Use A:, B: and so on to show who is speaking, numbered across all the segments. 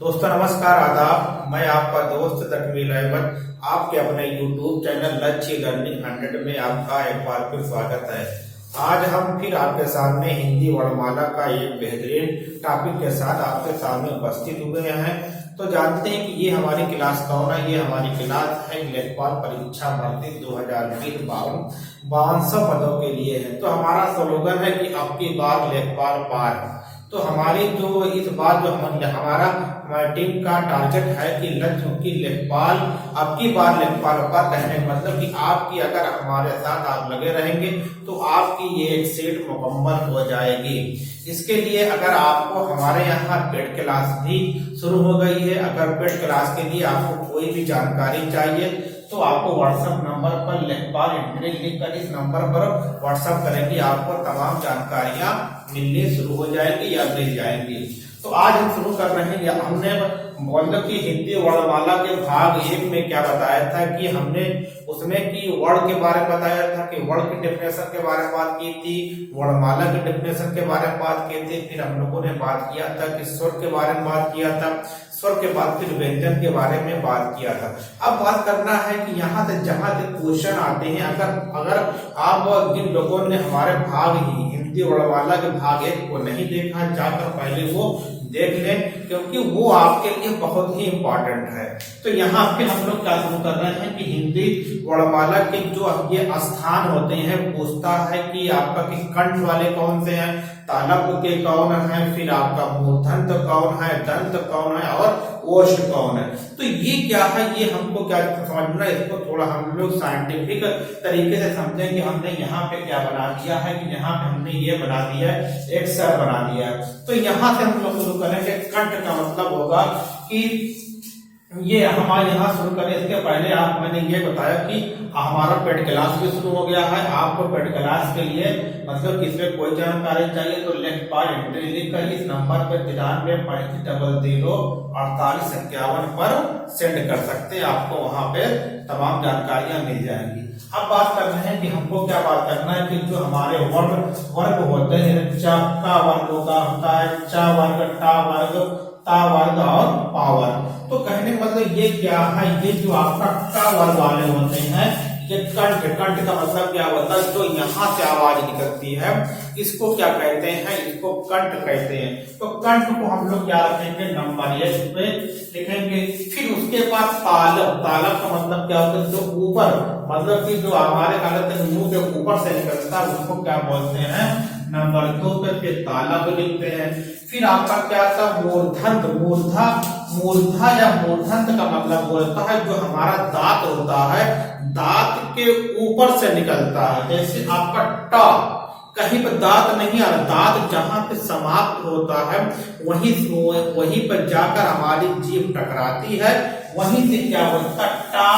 A: दोस्तों नमस्कार आदाब। मैं आपका दोस्त तकमील अहमद आपके अपने YouTube चैनल लक्ष्य लर्निंग 100 में आपका एक बार फिर स्वागत है। आज हम फिर आपके सामने हिंदी वर्णमाला का एक बेहतरीन टॉपिक के साथ आपके सामने उपस्थित हुए हैं। तो जानते हैं कि ये हमारी क्लास कौन है। ये हमारी क्लास है लेखपाल परीक्षा भर्ती 2020 52 पदों के लिए है। तो हमारा स्लोगन है कि अब की बार लेखपाल पार। तो हमारी जो इस बार जो हमारा टीम का टारगेट है कि लक्ष्य की लेखपाल अब की बार लेखपाल पार। कहने का मतलब कि आपकी अगर हमारे साथ आप लगे रहेंगे तो आपकी ये एक सीट मुकम्मल हो जाएगी। इसके लिए अगर आपको हमारे यहाँ पेड क्लास भी शुरू हो गई है। अगर पेड क्लास के लिए आपको कोई भी जानकारी चाहिए तो आपको व्हाट्सएप नंबर पर लेखपाल एंट्री लिख कर इस नंबर पर व्हाट्सएप करेंगे। आपको तमाम जानकारियां मिलनी शुरू हो जाएगी या मिल जाएंगी। तो आज हम शुरू कर रहे हैं। हमने बोला कि हिंदी वर्णमाला के भाग 1 में क्या बताया था कि हमने उसमें कि वर्ण के बारे में बताया था कि वर्ण की डेफिनेशन के बारे में बात की थी, वर्णमाला की डेफिनेशन के बारे में बात की थी। फिर हम लोगों ने बात किया था कि स्वर के बारे में बात किया था, स्वर के बाद फिर व्यंजन के बारे में बात किया था। अब बात करना है कि यहाँ से जहां से क्वेश्चन आते हैं, अगर आप जिन लोगों ने हमारे भाग ही हिंदी वर्णमाला के भाग 1 को नहीं देखा, जाकर पहले वो देख लें क्योंकि वो आपके लिए बहुत ही इम्पोर्टेंट है। तो यहाँ पे हम लोग क्या शुरू कर रहे हैं कि हिंदी वर्णमाला के जो ये स्थान होते हैं पूछता है कि आपका कि कंठ वाले कौन से हैं, तालव्य के कौन है, फिर आपका मूर्धन्य कौन है, दंत कौन है और ओष्ठ कौन है। तो ये क्या है, ये हमको क्या समझना, इसको थोड़ा हम लोग साइंटिफिक तरीके से समझेंगे। हमने यहाँ पे क्या बना दिया है कि यहाँ पे हमने ये बना दिया है, एक सर बना दिया है। तो यहाँ से हम लोग शुरू करेंगे। कंठ का मतलब होगा कि ये हमारे यहाँ शुरू करें। इसके पहले मैंने ये बताया कि हमारा पेड क्लास भी शुरू हो गया है। आपको पेड क्लास के लिए मतलब इसमें कोई जानकारी चाहिए तो लेखपाल एंट्री लिख कर इस नंबर पर 9335004851 पर सेंड कर सकते हैं। आपको वहाँ पे तमाम जानकारियां मिल जाएंगी। अब बात कर रहे हैं कि हमको क्या बात करना है कि जो हमारे वर्ग होते हैं, चा का वर्ग होता है, चा वर्ग, टा वर्ग, ता वर्ग और पा वर्ग। तो कहने का मतलब ये क्या है, ये जो आपका टा वर्ग वाले होते हैं, ये कंठ का मतलब क्या होता है, जो यहाँ से आवाज निकलती है इसको क्या कहते हैं, इसको कंठ कहते हैं। तो कंठ को हम लोग क्या रखेंगे, नंबर 1 पे लिखेंगे। फिर उसके बाद तालव का मतलब क्या होता है, जो ऊपर मतलब कि जो हमारे मुंह के ऊपर से निकलता है उसको क्या बोलते हैं, नंबर 2 पे फिर तालव्य लिखते हैं। फिर आपका क्या था, मूर्धा या मूर्धन्य का मतलब होता है जो हमारा दांत होता है, दांत के ऊपर से निकलता है। जैसे आपका टा, कहीं पर दांत नहीं आ रहा, दांत जहां पे समाप्त होता है वहीं पर जाकर हमारी जीभ टकराती है, वहीं से क्या होता है, टा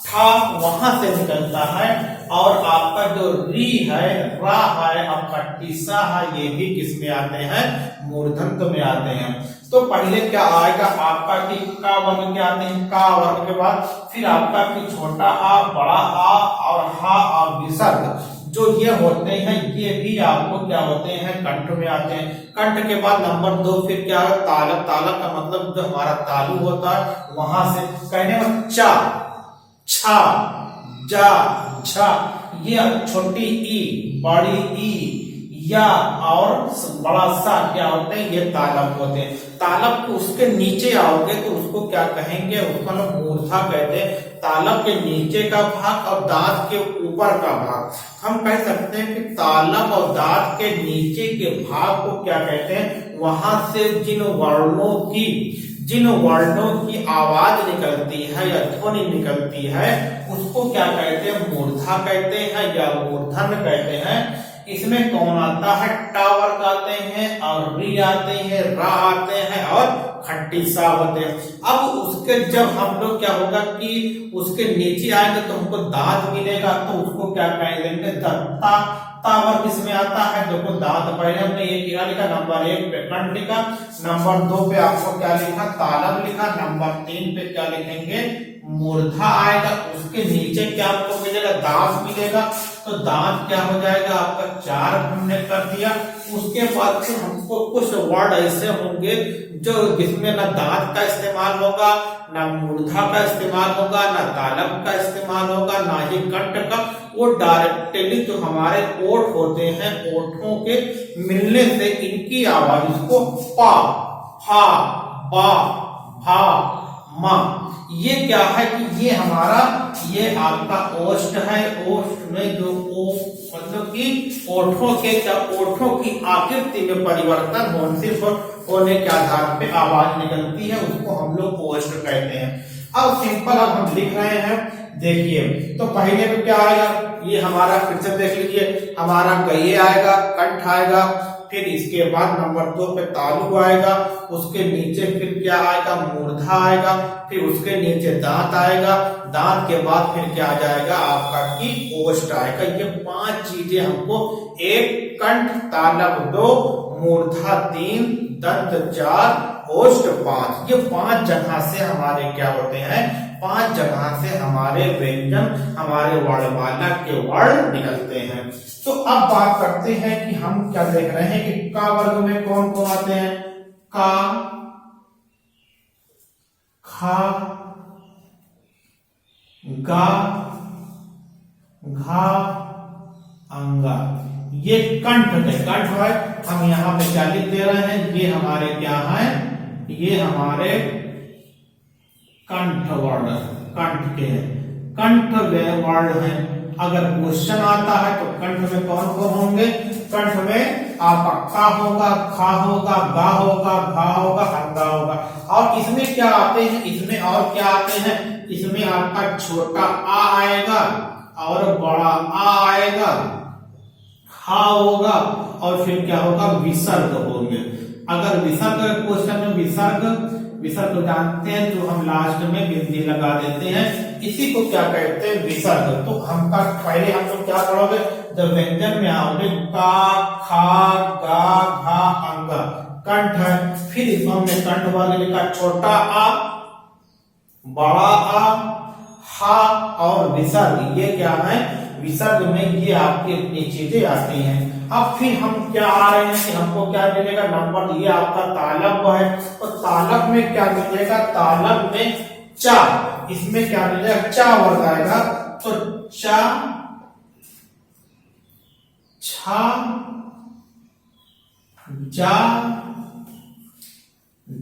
A: ठा वहां से निकलता है। और आपका जो री है, रा है, आपका टीसा है, ये भी किस में आते हैं, मूर्धन्य में आते हैं। तो पहले क्या आएगा आपका कि का वर्ग के आते हैं, का वर्ग के बाद फिर आपका कि छोटा आ, बड़ा आ और हा और विसर्ग, जो ये होते हैं ये भी आपको क्या होते हैं, कंठ में आते हैं। कंठ के बाद नंबर 2 फिर क्या है, तालव का मतलब जो हमारा तालु होता है वहां से। कहने में चा, छा, जा, झा, ये छोटी ई, बड़ी ई, या और बड़ा सा क्या होते हैं, ये तालव्य होते हैं। तालव्य को उसके नीचे आओगे तो उसको क्या कहेंगे, उसको लोग मूर्धा कहते हैं। तालव्य के नीचे का भाग और दांत के ऊपर का भाग, हम कह सकते हैं कि तालव्य और दांत के नीचे के भाग को क्या कहते हैं, वहां से जिन वर्णों की आवाज निकलती है या ध्वनि निकलती है उसको क्या कहते हैं, मूर्धा कहते हैं या मूर्धन्य कहते हैं। इसमें कौन आता है, टा वर्ग आते हैं और री आते हैं, रा आते हैं और खट्टी सा होते हैं। अब उसके जब हम लोग क्या होगा कि उसके नीचे आएंगे तो हमको दांत मिलेगा, तो उसको क्या कह देंगे, दत्ता। ता वर्ग इसमें आता है, देखो दांत पहले हमने ये क्या लिखा, नंबर 1 पे कंठ लिखा, नंबर 2 पे आपको क्या लिखा, तालव्य लिखा, नंबर 3 पे क्या लिखेंगे, मूर्धा आएगा, उसके नीचे क्या आपको मिलेगा, दांत मिलेगा। तो दांत क्या हो जाएगा आपका 4 हमने कर दिया। उसके बाद फिर हमको कुछ वर्ड ऐसे होंगे जो जिसमें ना दांत का इस्तेमाल होगा, ना मूर्धा का इस्तेमाल होगा, ना तालब का इस्तेमाल होगा, ना ही कंठ का। वो डायरेक्टली जो हमारे ओठ होते हैं, ओठों के मिलने से इनकी आवाज, इसको पा, फा, बा, भा, मा, ये क्या है कि ये हमारा, ये आपका ओष्ठ है। ओष्ठ में जो ओ मतलब कि ओठों के क्या, ओठों की आकृति में परिवर्तन होने के आधार पे आवाज निकलती है, उसको हम लोग ओष्ठ कहते हैं। अब सिंपल अब हम लिख रहे हैं, देखिए। तो पहले में क्या आएगा, ये हमारा फिर से देख लीजिए, हमारा गये आएगा, कंठ आएगा, फिर इसके बाद नंबर 2 पे तालु आएगा, उसके नीचे फिर क्या आएगा, मूर्धा आएगा, फिर उसके नीचे दांत आएगा, दांत के बाद फिर क्या आ जाएगा आपका की ओष्ठ आएगा। ये 5 चीजें हमको, एक कंठ, तालव 2, मूर्धा 3, दंत 4, ओष्ठ 5, ये 5 जगह से हमारे क्या होते हैं, 5 जगह से हमारे व्यंजन, हमारे वर्णमाला के वर्ण निकलते हैं। तो अब बात करते हैं कि हम क्या देख रहे हैं कि का वर्ग में कौन कौन आते हैं, का, खा, गा, घा, अंगा। ये कंठ है, कंठ है। हम यहाँ पे क्या लिख दे रहे हैं, ये हमारे क्या है, ये हमारे कंठ वर्ण, कंठ के हैं, कंठ वर्ण है। अगर क्वेश्चन आता है तो कंठ में कौन कौन होंगे, कंठ में आपका का होगा, खा होगा, गा होगा, भा होगा, अंगा होगा। और इसमें क्या आते हैं, इसमें और क्या आते हैं, इसमें आपका छोटा आ आएगा और बड़ा आ आएगा, हा होगा, और फिर क्या होगा, विसर्ग होंगे। अगर विसर्ग क्वेश्चन में विसर्ग जानते हैं, जो हम लास्ट में बिंदी लगा देते हैं, इसी को क्या कहते हैं, विसर्ग। तो हमका पहले हम लोग क्या पढ़ोगे, जब व्यंजन में आओगे, का, खा, गा, घा, अंगा, कंठ है। फिर इसमें हमने कंठ वर्ग लिखा, छोटा आ, बड़ा आ, हा और विसर्ग। ये क्या है, विसर्ग में ये आपकी इतनी चीजें आती हैं। अब फिर हम क्या आ रहे हैं कि हमको क्या मिलेगा, नंबर, ये आपका तालब है। तो तालब में क्या मिलेगा, तालब में चा, इसमें क्या मिलेगा, चा वर्ग आएगा। तो चा, छा, जा,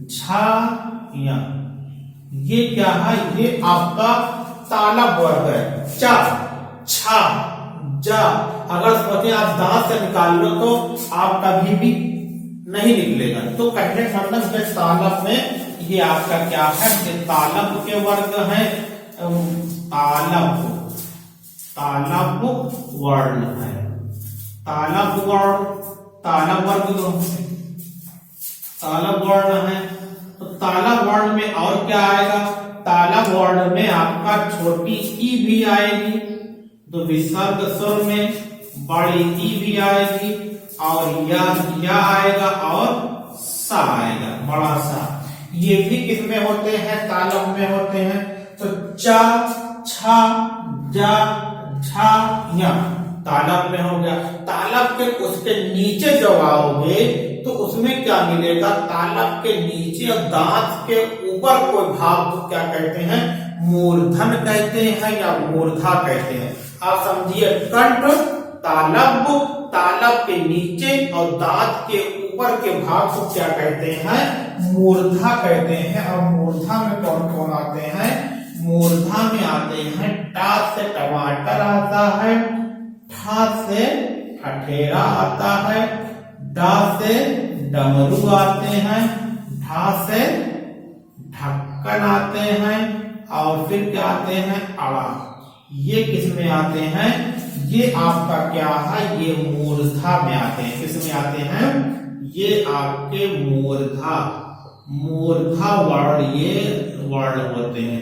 A: झा, या, ये क्या है, ये आपका तालब वर्ग है। चा, छा, जा। अगर सोचे आप दांत से निकाल लो तो आप कभी भी नहीं निकलेगा। तो कहने का मतलब है तालब में ये आपका क्या है, ये तालब के वर्ग है, तालब, तालब वर्ण है, तालब वर्ण, तालब वर्ग, तालब वर्ण है। तो तालब वर्ण में और क्या आएगा, तालब वर्ण में आपका छोटी ई भी आएगी, तो विसर्ग स्वर में बड़ी ई भी आएगी, और या आएगा और सा आएगा, बड़ा सा। ये भी किसमें होते हैं, तालब में होते हैं। तो चा, छा, जा, झा, या तालब में हो गया। तालब के उसके नीचे जब आओगे तो उसमें क्या मिलेगा, तालब के नीचे और दांत के ऊपर कोई भाग को क्या कहते हैं, मूर्धन कहते हैं या मूर्धा कहते हैं। आप समझिए, कंठ, तालब, तालब के नीचे और दांत के ऊपर के भाग को क्या कहते हैं, मूर्धा कहते हैं। और मूर्धा में कौन कौन आते हैं, मूर्धा में आते हैं, टा से टमाटर आता है, ठा से ठठेरा आता है, डा से डमरू आते हैं, ढा से ढक्कन आते हैं, और फिर क्या आते हैं, अड़ा। ये किस में आते हैं, ये आपका क्या है, ये मूर्धा में आते हैं। किस में आते हैं, ये आपके मूर्धा, मूर्धा वर्ण, ये वर्ण होते हैं।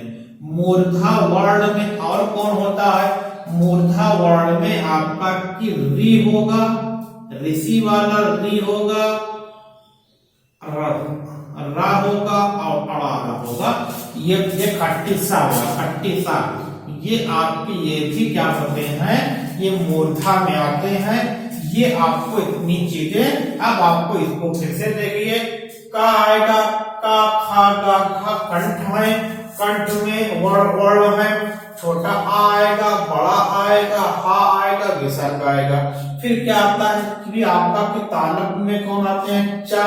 A: मूर्धा वर्ण में और कौन होता है, मूर्धा वर्ण में आपका की री होगा, ऋषि वाला री होगा, रा होगा और अड़ा होगा। होगा, ये खट्टिसा होगा, खट्टिसा। ये आपके ये भी क्या होते हैं, ये मूर्धा में आते हैं। ये आपको इतनी चीजें, अब आपको इसको फिर से देखिए, का आएगा, का खा गा खा, कंठ है, कंठ में वर्ण है, छोटा आ आएगा, बड़ा आएगा, हा आएगा, विसर्ग आएगा। फिर क्या आता है कि आपका कि तालव्य में कौन आते हैं, चा,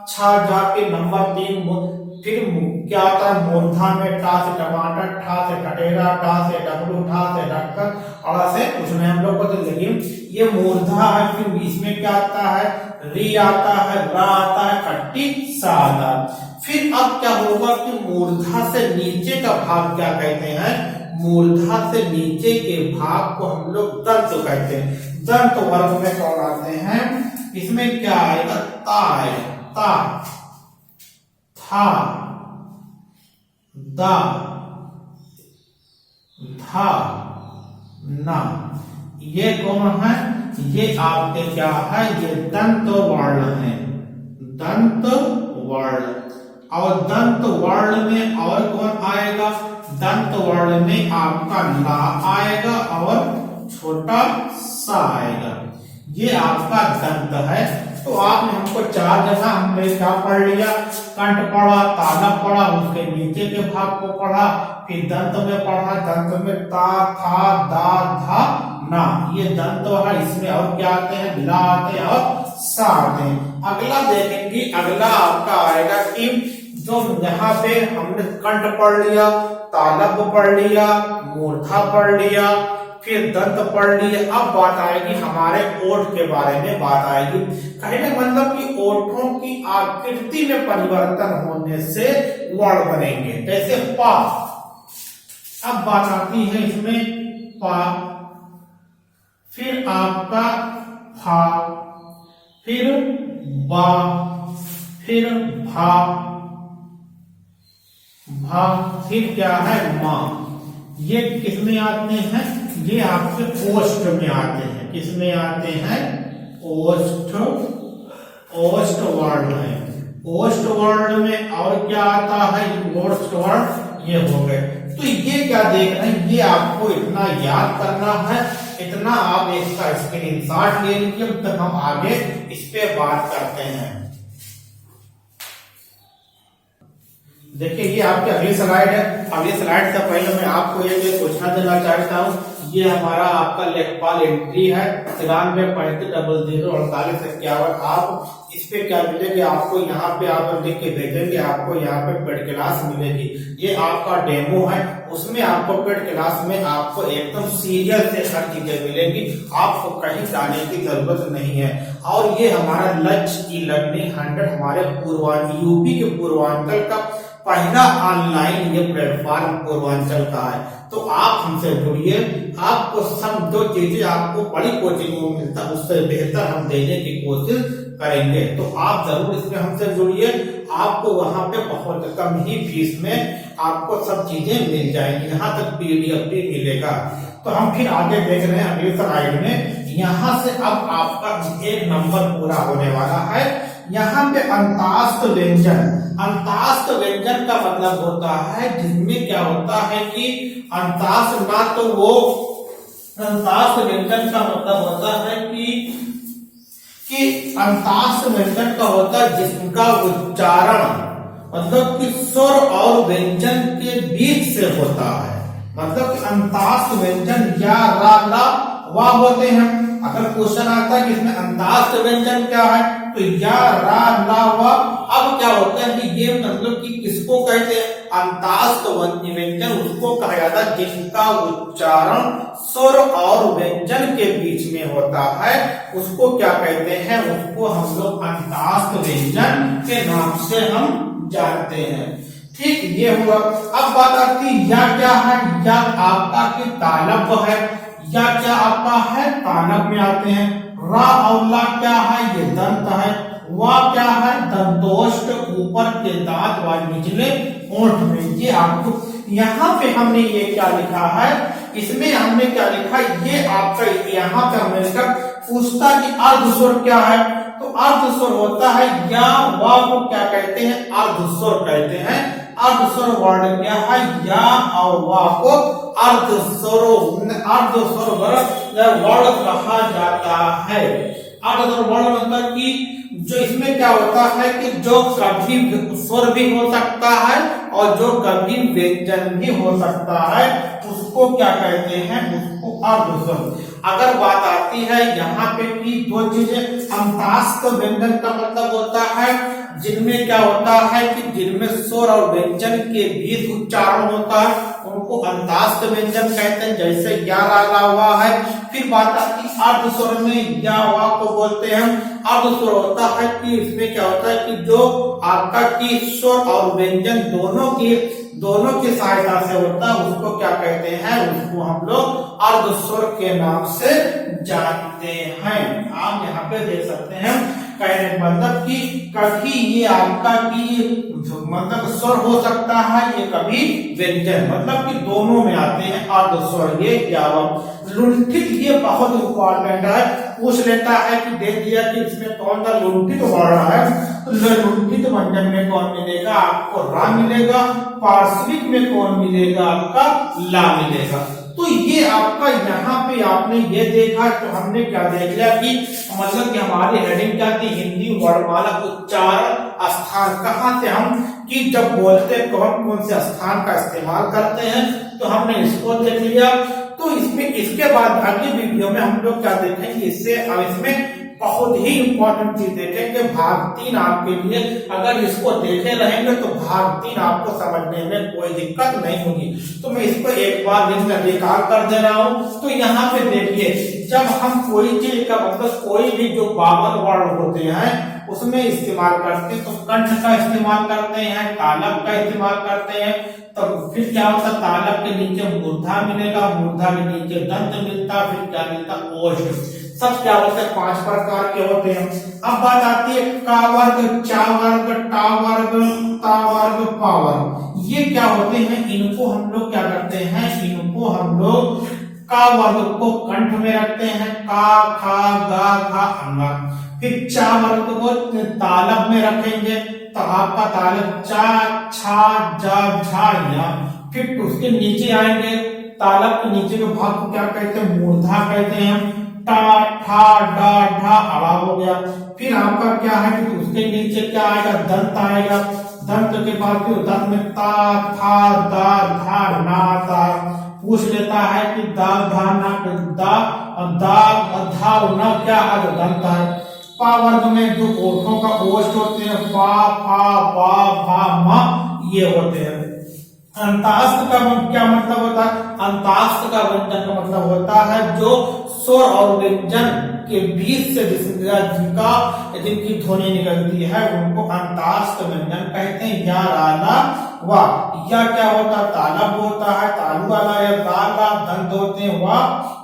A: छा, जा के नंबर 3। फिर क्या आता है मूर्धा में, टा से टमाटर, ठा से टटेरा, टा से डमरू, ठा से ढक्कन, अड़ा से कुछ नहीं हम लोग को। तो लेकिन ये मूर्धा है, फिर बीच में क्या आता है, री आता है, रा आता है, खट्टी सा आता है। फिर अब क्या होगा कि मूर्धा से नीचे का भाग क्या कहते हैं, मूर्धा से नीचे के भाग को हम लोग दंत कहते हैं। दंत वर्ग में कौन आते हैं, इसमें क्या आएगा, ता आएगा, ता, था, दा, धा, ना, ये कौन है, ये आपके क्या है, ये दंत वर्ण है, दंत वर्ण। और दंत वर्ण में और कौन आएगा, दंत वर्ण में आपका ला आएगा और छोटा सा आएगा। ये आपका दंत है। तो आपने हमको 4 जगह हमने क्या पढ़ लिया, कंठ पढ़ा, तालव्य पढ़ा, उसके नीचे के भाग को पढ़ा, फिर दंत में पढ़ा, दंत में ता, था, दा, धा, ना, ये दंत है। इसमें और क्या आते हैं, ला आते हैं और सा आते हैं। अगला देखेंगे, अगला आपका आएगा कि जो यहाँ पे हमने कंठ पढ़ लिया, तालव्य पढ़ लिया, मूर्धा पढ़ लिया, फिर दंत पढ़ लिए। अब बात आएगी हमारे ओठ के बारे में, बात आएगी कहने मतलब कि ओठों की आकृति में परिवर्तन होने से वर्ण बनेंगे, जैसे पा। अब बात आती है इसमें पा, फिर आपका फा, फिर बा, फिर भा, भा, फिर क्या है मां। ये किसमें आते हैं, ये आपके ओष्ठ में आते हैं। किसमें आते हैं, ओष्ठ, ओष्ठ वर्ण है। ओष्ठ वर्ण में और क्या आता है, ओष्ठ वर्ण ये हो गए। तो ये क्या देख रहे हैं, ये आपको इतना याद करना है, इतना आप इसका स्क्रीनशॉट ले लीजिए। तब हम आगे इस पे बात करते हैं। देखिए ये आपकी अगली स्लाइड है। अगली स्लाइड से पहले मैं आपको ये सूचना देना चाहता हूँ, ये हमारा आपका लेखपाल एंट्री है 9335004851। आप इस पे क्या मिलेगी, आपको यहाँ पे आप लिख के भेजेंगे, आपको यहाँ पे पेड क्लास मिलेगी। ये आपका डेमो है, उसमें आपको पेड क्लास में आपको एकदम सीरियल से हर चीजें मिलेंगी, आपको कहीं जाने की जरूरत नहीं है। और ये हमारा लक्ष्य ई लर्निंग 100 हमारे यूपी के पूर्वांचल का पहला ऑनलाइन ये प्लेटफॉर्म पूर्वांचल का है। तो आप हमसे जुड़िए, आपको सब जो चीजें आपको बड़ी कोचिंग में मिलता है उससे बेहतर हम देने की कोशिश करेंगे। तो आप जरूर इसमें हमसे जुड़िए, आपको वहां पे बहुत कम ही फीस में आपको सब चीजें मिल जाएंगी, यहाँ तक PDF भी मिलेगा। तो हम फिर आगे देख रहे हैं अगली स्लाइड में। यहाँ से अब आपका 1 नंबर पूरा होने वाला है। यहाँ पे अंतास्त व्यंजन, अंतास्त व्यंजन का मतलब होता है जिसमें क्या होता है कि अंतास्त ना तो वो, अंतास्त व्यंजन का मतलब होता है कि अंतास्त व्यंजन का होता है जिसका उच्चारण मतलब कि स्वर और व्यंजन के बीच से होता है। मतलब कि अंतास्त व्यंजन या रा ला वाह होते हैं। अगर क्वेश्चन आता है कि इसमें अंतास्त व्यंजन क्या है, तो या रा ला वाह। अब क्या होता है कि ये मतलब कि किसको कहते हैं, अंतास्त व्यंजन उसको कहा जाता है जिसका उच्चारण स्वर और व्यंजन के बीच में होता है, उसको क्या कहते हैं, उसको हम लोग अंतास्त व्यंजन के नाम से हम जानते हैं। ठीक, ये हुआ। अब बात आती है या क्या है, या आपका कि तालव्य है, या क्या आपका है तालव्य में आते हैं। रा और ला क्या है, ये दंत है। वा क्या है, दंतोष्ठ, ऊपर के दांत व निचले ओंठ में। ये आपको यहाँ पे हमने ये क्या लिखा है, इसमें हमने क्या लिखा, ये आपका यहाँ पे हमने लिखा पूछता कि अर्धस्वर क्या है, तो अर्धस्वर होता है या वा को क्या कहते हैं, अर्धस्वर कहते हैं। अर्धस्वर वर्ण क्या है, या और वा को अर्धस्वर वर्ण कहा जाता है। अर्धस्वर वर्ण मतलब कि जो इसमें क्या होता है कि जो कभी स्वर भी हो सकता है और जो कभी व्यंजन भी हो सकता है, उसको क्या कहते हैं, उसको अर्धस्वर। अगर बात आती है यहाँ पे कि दो चीजें, अंतास्त व्यंजन का मतलब होता है जिनमें क्या होता है कि जिनमें स्वर और व्यंजन के बीच उच्चारण होता है, उनको अंतास्त व्यंजन कहते हैं, जैसे या ला हुआ है। फिर बात आती है अर्धस्वर में, या वा को बोलते हैं अर्धस्वर होता है कि इसमें क्या होता है कि जो आपका की स्वर और व्यंजन दोनों की सहायता से होता है, उसको क्या कहते हैं, उसको हम लोग अर्धस्वर के नाम से जानते हैं। आप यहाँ पे देख सकते हैं, कहने मतलब कि कभी ये आपका की मतलब स्वर हो सकता है, ये कभी व्यंजन, मतलब कि दोनों में आते हैं अर्धस्वर। ये क्या लुंठित, ये बहुत इंपॉर्टेंट है, पूछ लेता है कि देख दिया कि इसमें कौन सा लुंठित वर्ण है, तो लुंठित व्यंजन में कौन मिलेगा, आपको रा मिलेगा, पार्श्विक में कौन मिलेगा, आपका ला मिलेगा। तो ये आपका यहाँ पे आपने ये देखा, तो हमने क्या देख लिया कि मतलब कि हमारी हेडिंग क्या थी, हिंदी वर्णमाला उच्चारण स्थान। कहाँ से हम कि जब बोलते कौन कौन से स्थान का इस्तेमाल करते हैं, तो हमने इसको देख लिया। तो इसमें इसके बाद आगे वीडियो में हम लोग क्या देखेंगे, इससे अब इसमें बहुत ही इंपॉर्टेंट चीज देखेंगे, भाग 3 आपके लिए। अगर इसको देखे रहेंगे तो भाग 3 आपको समझने में कोई दिक्कत नहीं होगी। तो मैं इसको एक बार निकाल कर दे रहा हूं। तो यहाँ पे देखिए, जब हम कोई चीज का मतलब कोई भी जो 52 वर्ण होते हैं उसमें इस्तेमाल करते हैं, तो कंठ का इस्तेमाल करते हैं, तालव का इस्तेमाल करते हैं। तो फिर क्या होता है, तालव के नीचे मूर्धा मिलेगा, मूर्धा के नीचे दंत मिलता, फिर क्या मिलता, ओष्ठ। सब क्या होते हैं, 5 प्रकार के होते हैं। अब बात आती है का वर्ग, चा वर्ग, टा वर्ग, ता वर्ग, पा वर्ग। ये क्या होते हैं, इनको हम लोग क्या करते हैं, इनको हम लोग का वर्ग को कंठ में रखते हैं, का खा गा खा अंगा। फिर चा वर्ग को तालब में रखेंगे, तो आपका तालब चा छा जा झा या। फिर उसके नीचे आएंगे, तालब के नीचे के भाग को क्या कहते हैं, मूर्धा कहते हैं, टा ठा डा ढा अड़ा हो गया। फिर आपका क्या है कि उसके नीचे क्या आएगा, दंत आएगा, दंत के बाद फिर दंत में ता था दा धा ना ता। पूछ लेता है कि दा धा ना, दा धा ना क्या है, दंत है। पा वर्ग में जो ओठों का ओष्ठ होते हैं, पा फा बा भा मा, ये होते हैं। अंतास्त का क्या मतलब होता है, अंतास्त का व्यंजन का मतलब होता है जो स्वर और व्यंजन के बीच से जिनकी ध्वनि निकलती है, उनको अंतास्त व्यंजन कहते हैं। या राला वा, या क्या होता है, तालब होता है, तालु वाला या ताला, दंत होते हैं, वा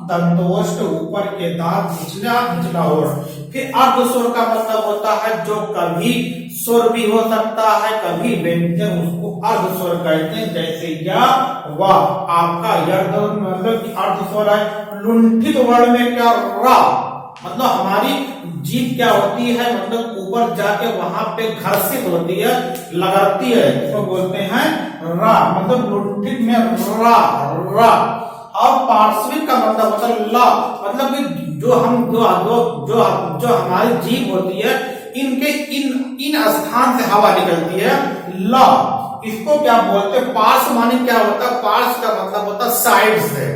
A: दंतोष्ठ ऊपर के दांत, निचला ओष्ठ। फिर अर्धस्वर का मतलब होता है जो कभी स्वर भी हो सकता है, कभी व्यंजन, उसको अर्धस्वर कहते हैं। जैसे या वा, आपका यह मतलब अर्धस्वर है। लुंठित वर्ण में क्या, रा, मतलब हमारी जीभ क्या होती है, मतलब ऊपर जाके वहां पे घर्षित होती है, लगती है, इसको बोलते हैं रा, मतलब लुंठित में रा रा। और पार्श्विक का मतलब होता है ला, मतलब कि जो हमारी जीभ होती है, इनके इन स्थान से हवा निकलती है, ला। इसको क्या बोलते हैं, पार्श्व माने क्या होता है, पार्श्व का मतलब होता है साइड से।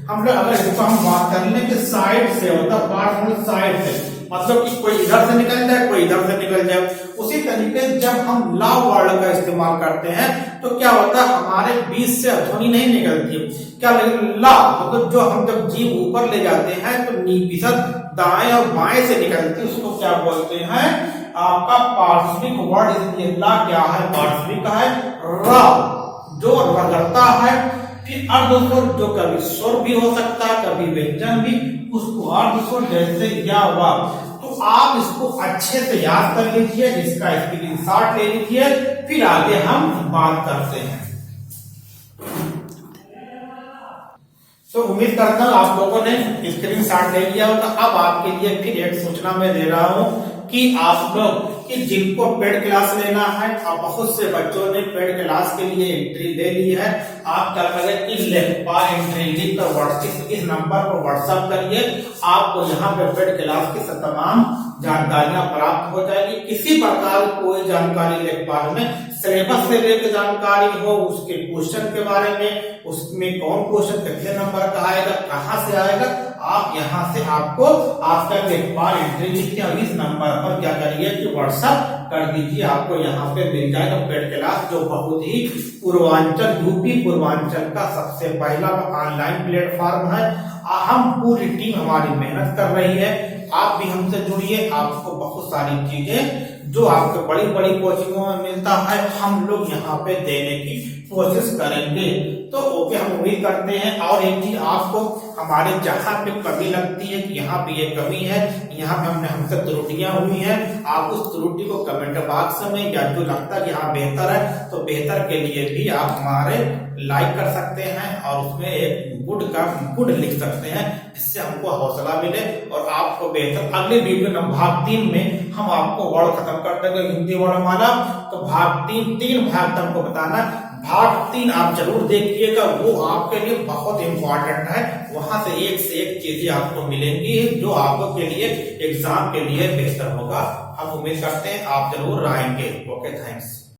A: हम लोग अगर इसको हम बात कर लें कि साइड से होता है, पार्श्व साइड से, मतलब कि कोई इधर से निकल जाए, कोई इधर से निकल जाए। उसी तरीके से जब हम ला वर्ण का इस्तेमाल करते हैं, तो क्या होता है, हमारे बीच से ध्वनि नहीं निकलती है, क्या ला, मतलब जो हम जब जीभ ऊपर ले जाते हैं तो निपिसत दाएं और बाएं से निकलती है, उसको क्या बोलते हैं, आपका पार्श्विक वर्ण। इसलिए ला क्या है, पार्श्विक है, रा जो रगड़ता है। फिर अर्धस्वर जो कभी स्वर भी हो सकता है, कभी व्यंजन भी, उसको अर्धस्वर, जैसे या वा। तो आप इसको अच्छे से याद कर लीजिए, इसका स्क्रीनशॉट ले लीजिए, फिर आगे हम बात करते हैं। तो उम्मीद करता हूं आप लोगों ने स्क्रीनशॉट ले लिया होगा। अब आपके लिए फिर एक सूचना मैं दे रहा हूं कि आप लोग कि जिनको पेड क्लास लेना है, अब बहुत से बच्चों ने पेड क्लास के लिए एंट्री ले ली है। आप क्या करें कि लेखपाल एंट्री लिख कर व्हाट्सएप इस नंबर पर व्हाट्सएप करिए, आपको यहाँ पे पेड क्लास की तमाम जानकारियां प्राप्त हो जाएगी। किसी प्रकार कोई जानकारी लेखपाल में सिलेबस से लेकर जानकारी हो, उसके क्वेश्चन के बारे में, उसमें कौन क्वेश्चन कितने नंबर का आएगा, कहाँ से आएगा, आप यहाँ से आपको आपका लेखपाल एंट्री लिखिए और इस नंबर पर क्या करिए कि व्हाट्सएप कर दीजिए, आपको यहाँ पे मिल जाएगा पेड क्लास, जो बहुत ही पूर्वांचल यूपी पूर्वांचल का सबसे पहला ऑनलाइन प्लेटफॉर्म है। हम पूरी टीम हमारी मेहनत कर रही है, आप भी हमसे जुड़िए, आपको बहुत सारी चीजें जो आपको बड़ी बड़ी कोचिंगों में मिलता है हम लोग यहाँ पे देने की कोशिश करेंगे। तो ओके, हम उम्मीद करते हैं। और एक चीज आपको हमारे जहाँ पे कमी लगती है कि यहाँ पे ये कमी है, यहाँ पे हमसे त्रुटियां हुई हैं, आप उस त्रुटि को कमेंट बॉक्स में या जो लगता है कि हाँ बेहतर है, तो बेहतर के लिए भी आप हमारे लाइक कर सकते हैं और उसमें एक गुड लिख सकते हैं, जिससे हमको हौसला मिले और आपको बेहतर। अगले वीडियो में भाग 3 में हम आपको वर्ड खत्म कर देंगे हिंदी वर्णमाला, तो भाग 3 भाग तक हमको बताना। भाग 3 आप जरूर देखिएगा, वो आपके लिए बहुत इंपॉर्टेंट है, वहां से एक चीजें आपको मिलेंगी जो आपको के लिए एग्जाम के लिए बेहतर होगा। हम उम्मीद करते हैं आप जरूर आएंगे। Okay, thanks.